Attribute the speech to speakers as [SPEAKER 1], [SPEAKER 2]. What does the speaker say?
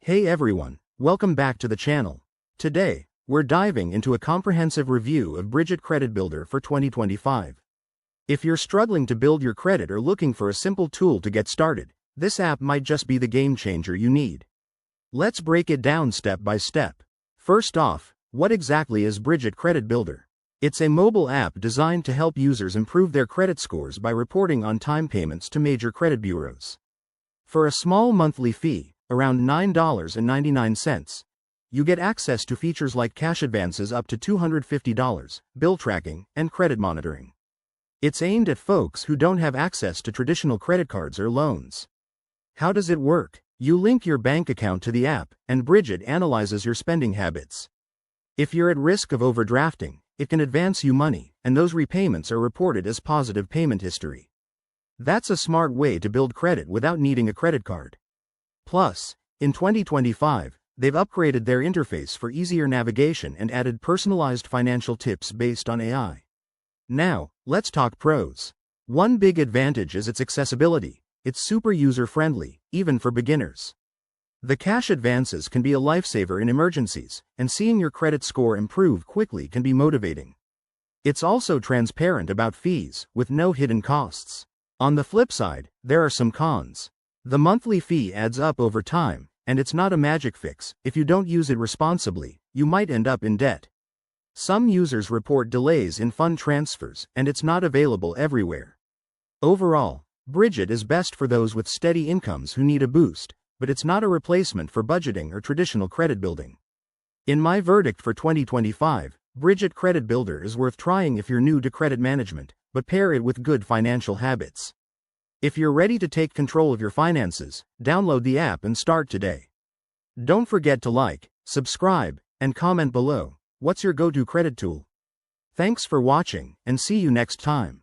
[SPEAKER 1] Hey everyone, welcome back to the channel. Today, we're diving into a comprehensive review of Brigit Credit Builder for 2025. If you're struggling to build your credit or looking for a simple tool to get started, this app might just be the game changer you need. Let's break it down step by step. First off, what exactly is Brigit Credit Builder? It's a mobile app designed to help users improve their credit scores by reporting on-time payments to major credit bureaus. For a small monthly fee, around $9.99, you get access to features like cash advances up to $250, bill tracking, and credit monitoring. It's aimed at folks who don't have access to traditional credit cards or loans. How does it work? You link your bank account to the app, and Brigit analyzes your spending habits. If you're at risk of overdrafting, it can advance you money, and those repayments are reported as positive payment history. That's a smart way to build credit without needing a credit card. Plus, in 2025, they've upgraded their interface for easier navigation and added personalized financial tips based on AI. Now, let's talk pros. One big advantage is its accessibility. It's super user-friendly, even for beginners. The cash advances can be a lifesaver in emergencies, and seeing your credit score improve quickly can be motivating. It's also transparent about fees, with no hidden costs. On the flip side, there are some cons. The monthly fee adds up over time, and it's not a magic fix. If you don't use it responsibly, you might end up in debt. Some users report delays in fund transfers, and it's not available everywhere. Overall, Brigit is best for those with steady incomes who need a boost, but it's not a replacement for budgeting or traditional credit building. In my verdict for 2025, Brigit Credit Builder is worth trying if you're new to credit management, but pair it with good financial habits. If you're ready to take control of your finances, download the app and start today. Don't forget to like, subscribe, and comment below. What's your go-to credit tool? Thanks for watching, and see you next time.